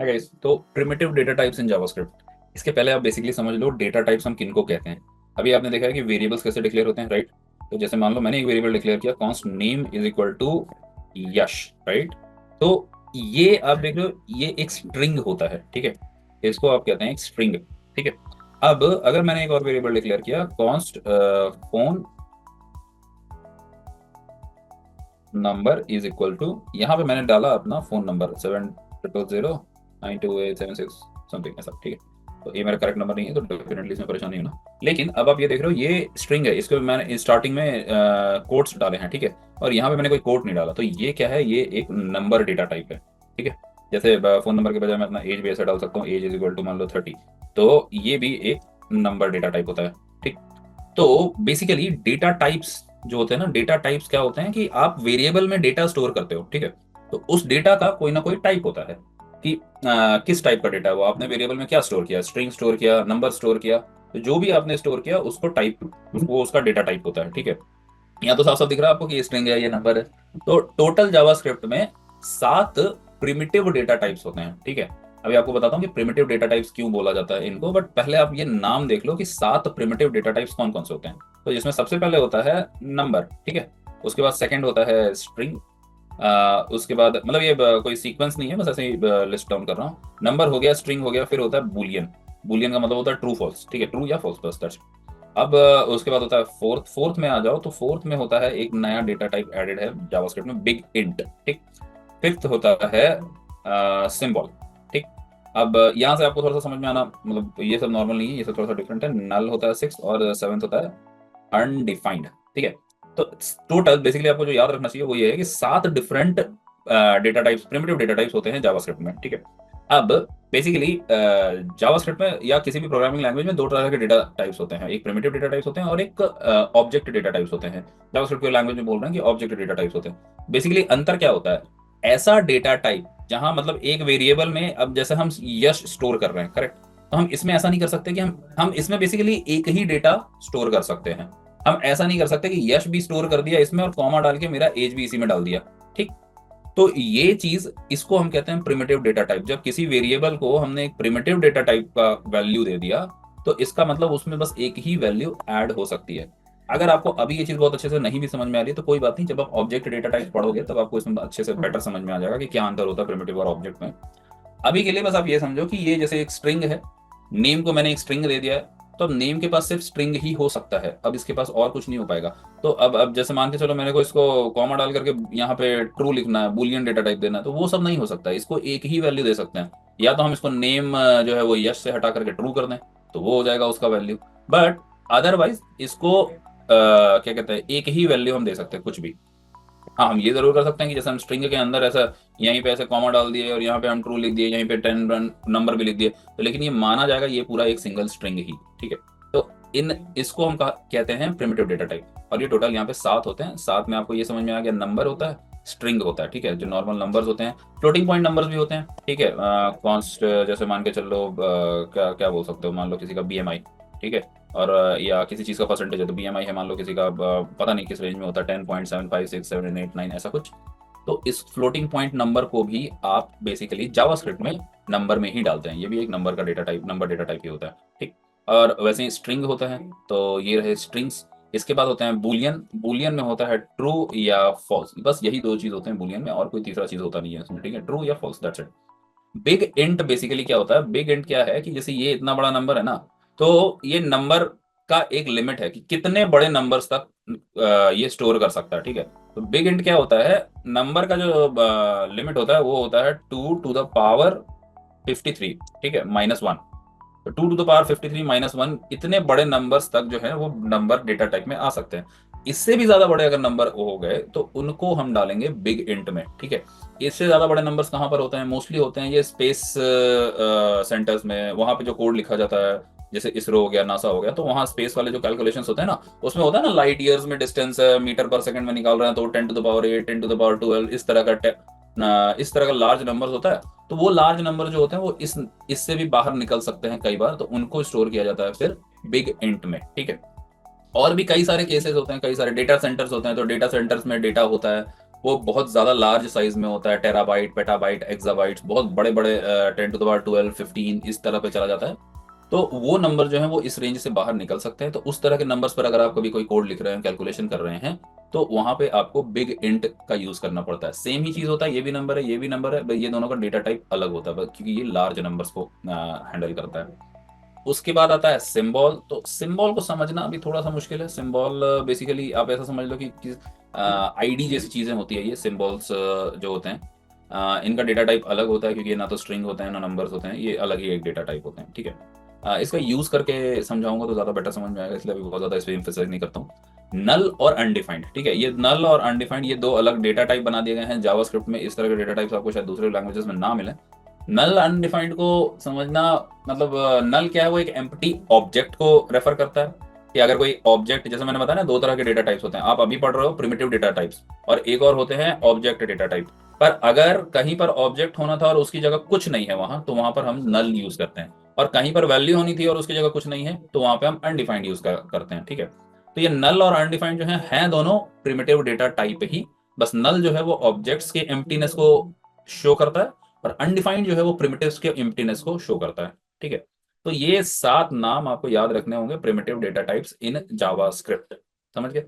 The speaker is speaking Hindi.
है गाइस। तो primitive data types in JavaScript, इसके पहले आप बेसिकली समझ लो डेटा टाइप्स हम किनको कहते हैं। अभी आपने देखा है कि वेरिएबल्स कैसे डिक्लेयर होते हैं, राइट। तो जैसे मान लो मैंने एक वेरिएबल डिक्लेयर किया const name is equal to Yash, right. तो ये आप देख रहे हो ये एक स्ट्रिंग होता है, ठीक है। इसको आप कहते हैं एक स्ट्रिंग, ठीक है। अब अगर मैंने एक और वेरिएबल डिक्लेयर किया const phone number is equal to, यहाँ पे मैंने डाला अपना फोन नंबर 70092876 समथिंग ऐसा, ठीक है। तो ये मेरा करेक्ट नंबर नहीं है तो डेफिनेटली इसमें परेशानी है ना। लेकिन अब आप ये देख रहे हो ये स्ट्रिंग है, इसको मैंने स्टार्टिंग में कोट्स डाले हैं, ठीक है। और यहाँ पे मैंने कोई कोट नहीं डाला, तो ये क्या है, ये एक नंबर डेटा टाइप है, ठीक है। जैसे फोन नंबर के बजाय मैं अपना एज भी ऐसा डाल सकता हूँ, एज इज इक्वल टू मान लो 30। तो ये भी एक नंबर डेटा टाइप होता है, ठीक। तो बेसिकली डेटा टाइप्स जो होते हैं ना, डेटा टाइप्स क्या होते हैं कि आप वेरिएबल में डेटा स्टोर करते हो, ठीक है। तो उस डेटा का कोई ना कोई टाइप होता है कि किस टाइप का डेटा है वो, आपने वेरिएबल में क्या स्टोर किया, स्ट्रिंग स्टोर किया, नंबर स्टोर किया। तो जो भी आपने स्टोर किया उसको टाइप, वो उसका डेटा टाइप होता है, ठीक है। यहाँ तो साफ साफ दिख रहा है आपको कि ये स्ट्रिंग है, ये नंबर है। तो टोटल जावास्क्रिप्ट में 7 प्रिमिटिव डेटा टाइप्स होते हैं, ठीक है। अभी आपको बताता हूँ कि प्रिमिटिव डेटा टाइप्स क्यों बोला जाता है इनको, बट पहले आप ये नाम देख लो कि 7 प्रिमिटिव डेटा टाइप्स कौन कौन से होते हैं। तो जिसमें सबसे पहले होता है नंबर, ठीक है। उसके बाद सेकंड होता है स्ट्रिंग। उसके बाद मतलब ये कोई सीक्वेंस नहीं है, बस ऐसे ही लिस्ट डाउन कर रहा हूँ। नंबर हो गया, स्ट्रिंग हो गया, फिर होता है बुलियन। बुलियन का मतलब होता है ट्रू फॉल्स, ठीक है, ट्रू या फॉल्स, बस दैट्स। अब उसके बाद होता है फोर्थ। फोर्थ में आ जाओ तो फोर्थ में होता है एक नया डेटा टाइप एडेड है जावास्क्रिप्ट में, बिग इंट, ठीक। फिफ्थ होता है सिंबल, ठीक। अब यहाँ से आपको थोड़ा सा समझ में आना, मतलब ये सब नॉर्मल नहीं है, ये सब थोड़ा सा डिफरेंट है। नल होता है सिक्स, और सेवंथ होता है अनडिफाइंड, ठीक है। तो टोटल बेसिकली आपको जो याद रखना चाहिए वो ये है कि 7 different data types, primitive data types होते हैं जावास्क्रिप्ट में, ठीक है। अब बेसिकली जावास्क्रिप्ट में या किसी भी प्रोग्रामिंग लैंग्वेज में दो तरह के डेटा टाइप्स होते हैं, एक प्रिमिटिव डेटा टाइप्स होते हैं और एक ऑब्जेक्ट डेटा टाइप्स होते हैं। जावास्क्रिप्ट के लैंग्वेज में बोल रहे हैं कि ऑब्जेक्ट डेटा टाइप्स होते हैं। बेसिकली अंतर क्या होता है, ऐसा डेटा टाइप जहां मतलब एक वेरिएबल में, अब जैसे हम यश स्टोर कर रहे हैं, करेक्ट। तो हम इसमें ऐसा नहीं कर सकते कि हम इसमें बेसिकली एक ही डेटा स्टोर कर सकते हैं। हम ऐसा नहीं कर सकते कि यश भी स्टोर कर दिया इसमें और कॉमा डाल के मेरा एज भी इसी में डाल दिया, ठीक। तो ये चीज, इसको हम कहते हैं प्रिमिटिव डेटा टाइप। जब किसी वेरिएबल को हमने एक प्रिमिटिव डेटा टाइप का वैल्यू दे दिया तो इसका मतलब उसमें बस एक ही वैल्यू ऐड हो सकती है। अगर आपको अभी ये चीज बहुत अच्छे से नहीं भी समझ में आ रही है तो कोई बात नहीं, जब आप ऑब्जेक्ट डेटा टाइप पढ़ोगे तब आपको इसमें अच्छे से बेटर समझ में आ जाएगा कि क्या अंतर होता है प्रिमिटिव और ऑब्जेक्ट में। अभी के लिए बस आप ये समझो कि ये जैसे एक स्ट्रिंग है, नेम को मैंने एक स्ट्रिंग दे दिया है, तो अब नेम के पास सिर्फ स्ट्रिंग ही हो सकता है, अब इसके पास और कुछ नहीं हो पाएगा। तो अब जैसे मान के चलो मेरे को इसको कॉमा डाल करके यहाँ पे ट्रू लिखना है, बुलियन डेटा टाइप देना है, तो वो सब नहीं हो सकता। इसको एक ही वैल्यू दे सकते हैं, या तो हम इसको नेम जो है वो यश से हटा करके ट्रू कर दें तो वो हो जाएगा उसका वैल्यू। बट अदरवाइज इसको क्या कहते हैं, एक ही वैल्यू हम दे सकते हैं कुछ भी। हाँ, हम ये जरूर कर सकते हैं कि जैसे हम स्ट्रिंग के अंदर ऐसा यहीं पे ऐसे कॉमा डाल दिए और यहाँ पे हम ट्रू लिख दिए, यहीं पे 10 नंबर भी लिख दिए, तो लेकिन ये माना जाएगा ये पूरा एक सिंगल स्ट्रिंग ही, ठीक है। तो इन इसको हम कहते हैं प्रिमिटिव डेटा टाइप। और ये टोटल यहाँ पे 7 होते हैं। 7 में आपको ये समझ में आ गया, नंबर होता है, स्ट्रिंग होता है, ठीक है, जो नॉर्मल नंबर्स होते हैं, फ्लोटिंग पॉइंट नंबर्स भी होते हैं, ठीक है। कॉन्स्ट जैसे मान के चल लो क्या क्या बोल सकते हो, मान लो किसी का बीएमआई, ठीक है। और या किसी चीज़ का परसेंटेज है तो बीएमआई है मान लो किसी का, पता नहीं किस रेंज में होता है, 10.756 7 8 9 ऐसा कुछ। तो इस फ्लोटिंग पॉइंट नंबर को भी आप बेसिकली जावास्क्रिप्ट में नंबर में ही डालते हैं, ये भी एक नंबर का data type, number data type ही होता है, ठीक। और वैसे ही स्ट्रिंग होता है, तो ये रहे स्ट्रिंग्स। इसके बाद होते हैं बुलियन। बुलियन में होता है ट्रू या फॉल्स, बस यही दो चीज होते हैं बुलियन में, और कोई तीसरा चीज होता नहीं है इसमें, ठीक है, ट्रू या false, that's it. Big int basically क्या होता है, बिग इंट क्या है कि जैसे ये इतना बड़ा नंबर है ना, तो ये नंबर का एक लिमिट है कि कितने बड़े नंबर्स तक ये स्टोर कर सकता है, ठीक है। तो बिग इंट क्या होता है, नंबर का जो लिमिट होता है वो होता है 2 to the power 53, ठीक है, -1। तो 2 to the power 53 - 1 इतने बड़े नंबर्स तक जो है वो नंबर डेटा टाइप में आ सकते हैं। इससे भी ज्यादा बड़े अगर नंबर हो गए तो उनको हम डालेंगे बिग इंट में, ठीक है। इससे ज्यादा बड़े नंबर्स कहाँ पर होते हैं, मोस्टली होते हैं ये स्पेस सेंटर्स में, वहां पे जो कोड लिखा जाता है, जैसे इसरो हो गया, नासा हो गया, तो वहाँ स्पेस वाले जो कैलकुलेशंस होते हैं ना, उसमें होता है ना लाइट ईयर्स में डिस्टेंस है, मीटर पर सेकंड में निकाल रहे हैं तो 10 to the power 8 10 to the power 12 इस तरह का इस तरह का लार्ज नंबर होता है। तो वो लार्ज नंबर जो होते हैं वो इससे भी बाहर निकल सकते हैं कई बार, तो उनको स्टोर किया जाता है फिर बिग इंट में, ठीक है। और भी कई सारे केसेस होते हैं, कई सारे डेटा सेंटर्स होते हैं, तो डेटा सेंटर्स में डेटा होता है, वो बहुत ज्यादा लार्ज साइज में होता है, टेराबाइट, पेटाबाइट, एक्साबाइट्स, बहुत बड़े बड़े 10 to the power 12, 15 इस तरह पे चला जाता है। तो वो नंबर जो है वो इस रेंज से बाहर निकल सकते हैं। तो उस तरह के नंबर्स पर अगर आप कभी कोई कोड लिख रहे हैं, कैलकुलेशन कर रहे हैं, तो वहां पे आपको बिग इंट का यूज करना पड़ता है। सेम ही चीज होता है, ये भी नंबर है, ये भी नंबर है, ये दोनों का डेटा टाइप अलग होता है क्योंकि ये लार्ज नंबर्स को हैंडल करता है। उसके बाद आता है सिंबल। तो सिंबल को समझना अभी थोड़ा सा मुश्किल है। सिंबल बेसिकली आप ऐसा समझ लो कि आईडी जैसी चीजें होती है ये सिंबल्स जो होते हैं। इनका डेटा टाइप अलग होता है क्योंकि ये ना तो स्ट्रिंग होते हैं ना नंबर्स होते हैं, ये अलग ही एक डेटा टाइप होते हैं, ठीक है। इसका यूज करके समझाऊंगा तो ज्यादा बेटर समझ में आएगा, इसलिए अभी बहुत ज्यादा इस पर एम्फेसाइज नहीं करता हूँ। नल और अनडिफाइंड, ठीक है, ये नल और अनडिफाइंड ये दो अलग डेटा टाइप बना दिए गए हैं जावास्क्रिप्ट में। इस तरह के डेटा टाइप्स आपको शायद दूसरे लैंग्वेजेस में ना मिले। नल अनडिफाइंड को समझना मतलब, नल क्या है, वो एक एम्प्टी ऑब्जेक्ट को रेफर करता है। कि अगर कोई ऑब्जेक्ट, जैसे मैंने बताया ना, दो तरह के डेटा टाइप्स होते हैं, आप अभी पढ़ रहे हो प्रिमिटिव डेटा टाइप्स, और एक और होते हैं ऑब्जेक्ट डेटा टाइप। पर अगर कहीं पर ऑब्जेक्ट होना था और उसकी जगह कुछ नहीं है वहां, तो वहां पर हम नल यूज करते हैं। और कहीं पर वैल्यू होनी थी और उसकी जगह कुछ नहीं है, तो वहां पे हम अनडिफाइंड यूज करते हैं, ठीक है। तो ये नल और अनडिफाइंड जो है दोनों प्रिमिटिव डेटा टाइप ही। बस नल जो है वो ऑब्जेक्ट्स के एम्प्टीनेस को शो करता है, और अनडिफाइंड जो है वो प्रिमिटिव्स के एम्प्टीनेस को शो करता है, ठीक है। तो ये 7 नाम आपको याद रखने होंगे, primitive data types in JavaScript. समझ गए?